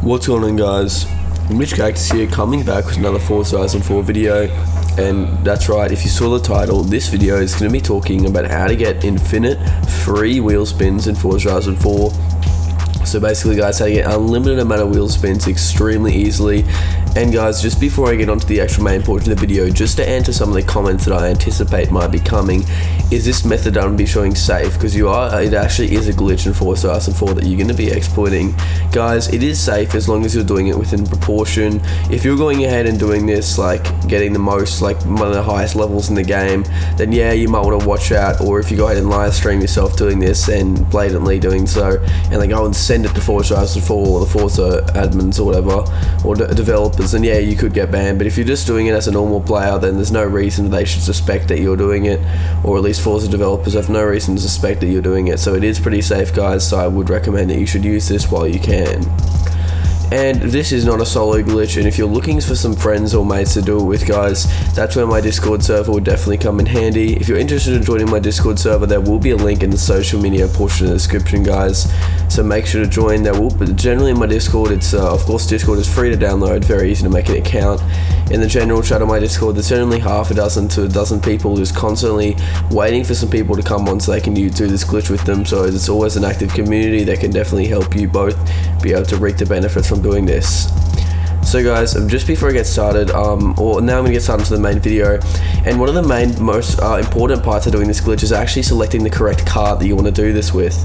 What's going on, guys? MitchCactus here, coming back with another Forza 4 video. And that's right, if you saw the title, this video is going to be talking about how to get infinite free wheel spins in Forza 4. So basically, guys, how to get unlimited amount of wheel spins extremely easily. And guys, just before I get onto the actual main portion of the video, just to answer some of the comments that I anticipate might be coming, is this method I'm going to be showing safe? Because it actually is a glitch in Forza 4 that you're going to be exploiting. Guys, it is safe as long as you're doing it within proportion. If you're going ahead and doing this, like getting the most, like one of the highest levels in the game, then yeah, you might want to watch out. Or if you go ahead and live stream yourself doing this and blatantly doing so, and then go and send it to Forza 4 or the Forza admins or whatever, or developers, then yeah, you could get banned. But if you're just doing it as a normal player, then there's no reason they should suspect that you're doing it, or at least Forza developers have no reason to suspect that you're doing it. So it is pretty safe, guys, so I would recommend that you should use this while you can. And this is not a solo glitch, and if you're looking for some friends or mates to do it with, guys, that's where my Discord server would definitely come in handy. If you're interested in joining my Discord server, there will be a link in the social media portion of the description, guys, so make sure to join. But generally in my Discord, it's of course, Discord is free to download, very easy to make an account. In the general chat of my Discord, there's generally half a dozen to a dozen people just constantly waiting for some people to come on so they can do this glitch with them. So it's always an active community that can definitely help you both be able to reap the benefits from doing this. So guys, just before I get started, or now I'm going to get started to the main video, and one of the most important parts of doing this glitch is actually selecting the correct car that you want to do this with.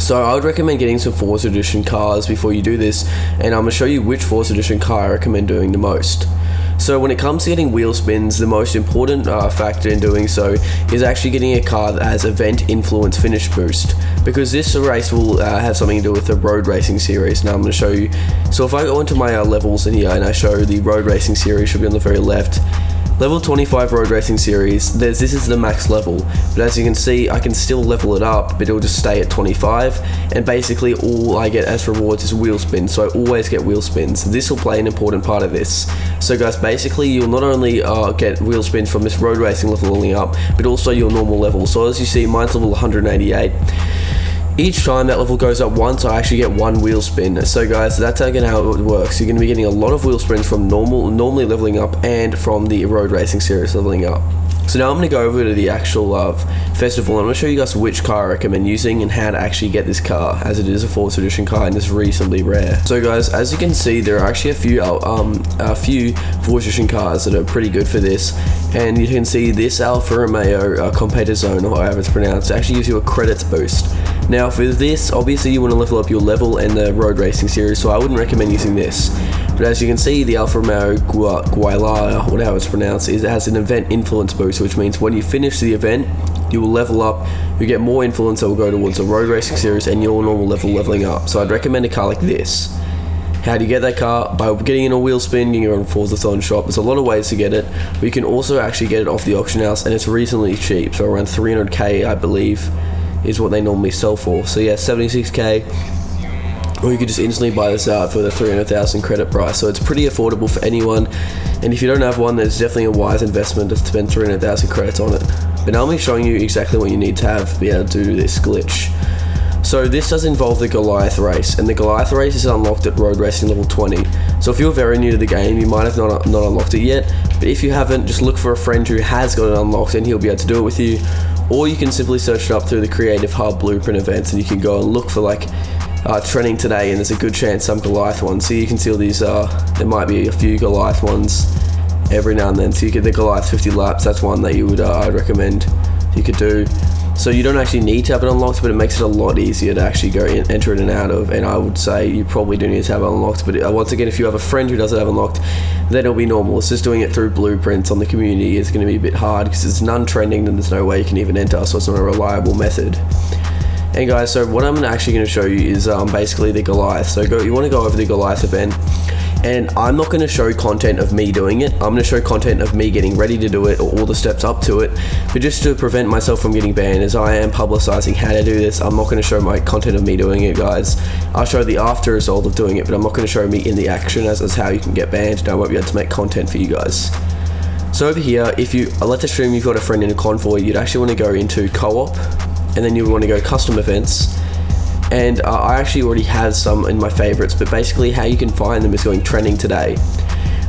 So I would recommend getting some Forza Edition cars before you do this, and I'm going to show you which Forza Edition car I recommend doing the most. So when it comes to getting wheel spins, the most important factor in doing so is actually getting a car that has event influence finish boost, because this race will have something to do with the road racing series. Now I'm going to show you. So if I go into my levels in here and I show the road racing series, should be on the very left. Level 25 road racing series, this is the max level, but as you can see, I can still level it up, but it'll just stay at 25, and basically all I get as rewards is wheel spins, so I always get wheel spins. This will play an important part of this. So guys, basically you'll not only get wheel spins from this road racing leveling up, but also your normal level. So as you see, mine's level 188. Each time that level goes up once, I actually get one wheel spin. So guys, that's again how it works. You're going to be getting a lot of wheel spins from normally leveling up and from the road racing series leveling up. So now I'm going to go over to the actual festival, and I'm going to show you guys which car I recommend using and how to actually get this car, as it is a Forza Edition car and it's reasonably rare. So guys, as you can see, there are actually a few Forza Edition cars that are pretty good for this, and you can see this Alfa Romeo Competizione, or however it's pronounced, actually gives you a credits boost. Now for this, obviously you want to level up your level and the road racing series, so I wouldn't recommend using this. But as you can see, the Alfa Romeo Guayala, whatever it's pronounced, it has an event influence boost, which means when you finish the event, you will level up, you get more influence that will go towards the road racing series and your normal leveling up. So I'd recommend a car like this. How do you get that car? By getting in a wheel spin, getting it on Forzathon shop. There's a lot of ways to get it, but you can also actually get it off the auction house, and it's reasonably cheap, so around 300k I believe is what they normally sell for. So yeah, 76k. Or you could just instantly buy this out for the 300,000 credit price. So it's pretty affordable for anyone. And if you don't have one, then it's definitely a wise investment to spend 300,000 credits on it. But now I'm going to be showing you exactly what you need to have to be able to do this glitch. So this does involve the Goliath race, and the Goliath race is unlocked at road racing level 20. So if you're very new to the game, you might have not unlocked it yet. But if you haven't, just look for a friend who has got it unlocked and he'll be able to do it with you. Or you can simply search it up through the Creative Hub Blueprint events, and you can go and look for like trending today, and there's a good chance some Goliath ones. So you can see all these, there might be a few Goliath ones every now and then. So you get the Goliath 50 laps, that's one that you would I'd recommend you could do. So you don't actually need to have it unlocked, but it makes it a lot easier to actually go in, enter it and out of, and I would say you probably do need to have it unlocked. But once again, if you have a friend who doesn't have it unlocked, then it'll be normal. It's just doing it through blueprints on the community is going to be a bit hard, because it's none trending, then there's no way you can even enter, so it's not a reliable method. And guys, so what I'm actually going to show you is basically the Goliath. So you want to go over the Goliath event, and I'm not going to show content of me doing it. I'm going to show content of me getting ready to do it, or all the steps up to it. But just to prevent myself from getting banned, as I am publicizing how to do this, I'm not going to show my content of me doing it, guys. I'll show the after result of doing it, but I'm not going to show me in the action as how you can get banned, and I won't be able to make content for you guys. So over here, if you let's assume you've got a friend in a convoy, you'd actually want to go into co-op. and then you want to go custom events. And I actually already have some in my favorites, but basically how you can find them is going trending today.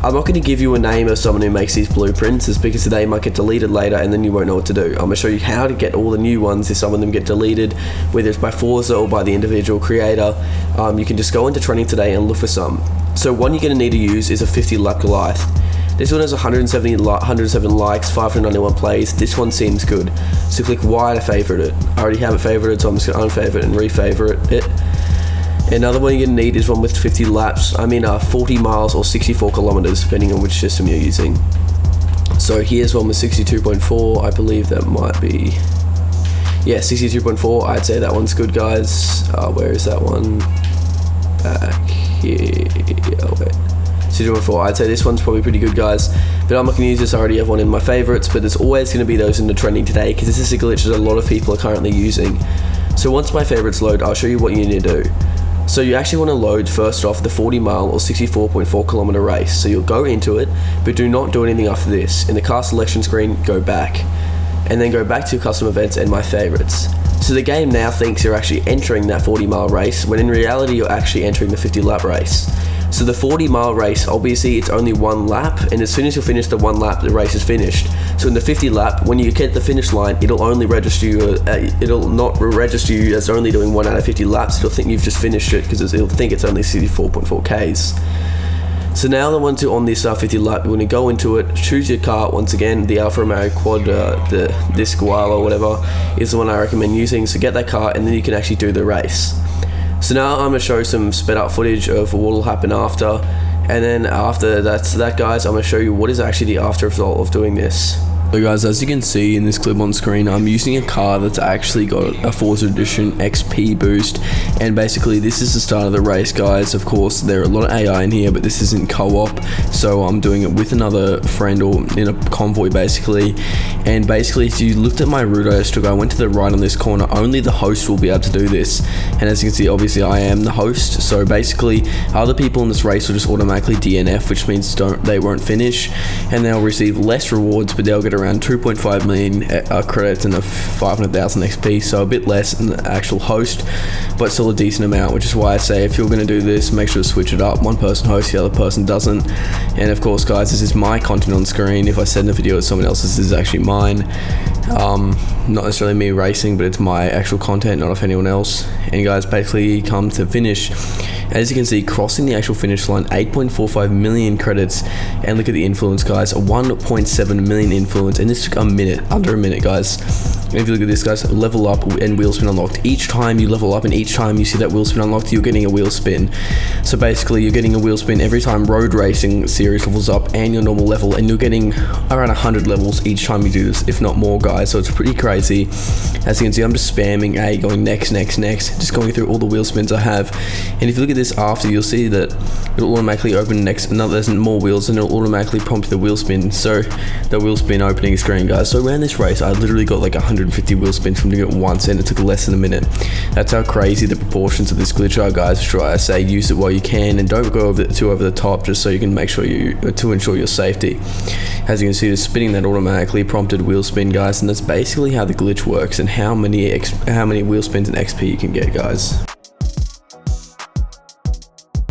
I'm not going to give you a name of someone who makes these blueprints, is because they might get deleted later and then you won't know what to do. I'm going to show you how to get all the new ones if some of them get deleted, whether it's by Forza or by the individual creator. You can just go into trending today and look for some. So one you're going to need to use is a 50 lap Goliath. This one has 107 likes, 591 plays. This one seems good. So click Y to favorite it. I already have it favorited, so I'm just going to unfavorite and refavorite it. Another one you're going to need is one with 50 laps. 40 miles or 64 kilometers, depending on which system you're using. So here's one with 62.4. I believe that might be, yeah, 62.4. I'd say that one's good, guys. Where is that one? Back here. Oh, wait. 62.4. I'd say this one's probably pretty good, guys. But I'm not going to use this. I already have one in my favorites. But there's always going to be those in the trending today, because this is a glitch that a lot of people are currently using. So once my favorites load, I'll show you what you need to do. So you actually want to load first off the 40 mile or 64.4 kilometer race. So you'll go into it, but do not do anything after this. In the car selection screen, go back, and then go back to custom events and my favorites. So the game now thinks you're actually entering that 40 mile race, when in reality you're actually entering the 50 lap race. So the 40 mile race, obviously it's only one lap, and as soon as you finish the one lap, the race is finished. So in the 50 lap, when you get the finish line, it'll only register you, it'll not register you as only doing 1 out of 50 laps. It'll think you've just finished it, because it'll think it's only 64.4 Ks. So now the one on this 50 lap, you want to go into it, choose your car. Once again, the Alfa Romeo Quad, the Squall or whatever, is the one I recommend using. So get that car, and then you can actually do the race. So now I'm going to show some sped up footage of what will happen after, and then after that guys, I'm going to show you what is actually the after result of doing this. So guys, as you can see in this clip on screen, I'm using a car that's actually got a Forza Edition XP boost, and basically this is the start of the race, guys. Of course, there are a lot of AI in here, but this isn't co-op, so I'm doing it with another friend, or in a convoy basically. And basically, if you looked at my route I just took, I went to the right on this corner. Only the host will be able to do this, and as you can see, obviously I am the host, so basically other people in this race will just automatically DNF, which means they won't finish, and they'll receive less rewards, but they'll get around 2.5 million credits and a 500,000 XP, so a bit less than the actual host, but still a decent amount, which is why I say if you're going to do this, make sure to switch it up. One person hosts, the other person doesn't. And of course, guys, this is my content on screen. If I send a video to someone else's, this is actually mine. Not necessarily me racing, but it's my actual content, not of anyone else. And guys, basically come to finish. As you can see, crossing the actual finish line, 8.45 million credits, and look at the influence, guys, 1.7 million influence, and this took a minute, under a minute, guys. And if you look at this, guys, level up and wheel spin unlocked. Each time you level up and each time you see that wheel spin unlocked, you're getting a wheel spin. So basically, you're getting a wheel spin every time road racing series levels up and your normal level, and you're getting around 100 levels each time you do this, if not more, guys. So it's pretty crazy. As you can see, I'm just spamming A, going next, just going through all the wheel spins I have. And if you look at this after, you'll see that it'll automatically open next, there's more wheels, and it'll automatically prompt the wheel spin. So the wheel spin opening screen, guys. So around this race, I literally got like 150 wheel spins from doing it once, and it took less than a minute. That's how crazy the proportions of this glitch are, guys. Try, I say, use it while you can, and don't go over the top, just so you can make sure to ensure your safety. As you can see, just spinning that automatically prompted wheel spin, guys, and that's basically how the glitch works and how many wheel spins and XP you can get, guys.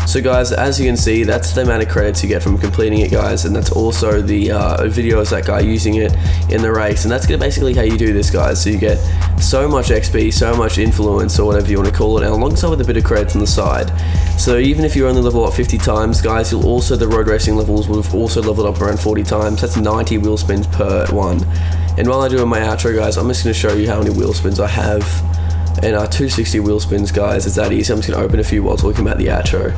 So guys, as you can see, that's the amount of credits you get from completing it, guys, and that's also the videos that guy using it in the race, and that's basically how you do this, guys. So you get so much XP, so much influence, or whatever you want to call it, and alongside with a bit of credits on the side. So even if you only level up 50 times, guys, the road racing levels will have also leveled up around 40 times. That's 90 wheel spins per one. And while I do my outro, guys, I'm just going to show you how many wheel spins I have. And 260 wheel spins, guys, it's that easy. I'm just going to open a few while talking about the outro.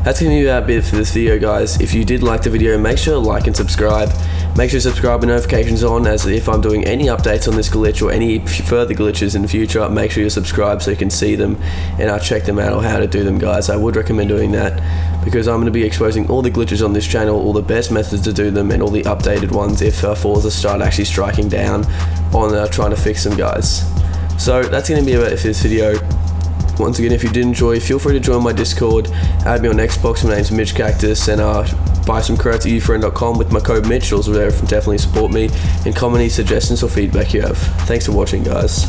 That's going to be about it for this video, guys. If you did like the video, make sure to like and subscribe. Make sure to subscribe with notifications on, as if I'm doing any updates on this glitch or any further glitches in the future, make sure you subscribe so you can see them and I'll check them out or how to do them, guys. I would recommend doing that because I'm going to be exposing all the glitches on this channel, all the best methods to do them, and all the updated ones if Forza start actually striking down on trying to fix them, guys. So that's going to be about it for this video. Once again, if you did enjoy, feel free to join my Discord, add me on Xbox, my name's MitchCactus, and buy some credits at ufriend.com with my code Mitch. Also there, definitely support me, and comment any suggestions or feedback you have. Thanks for watching, guys.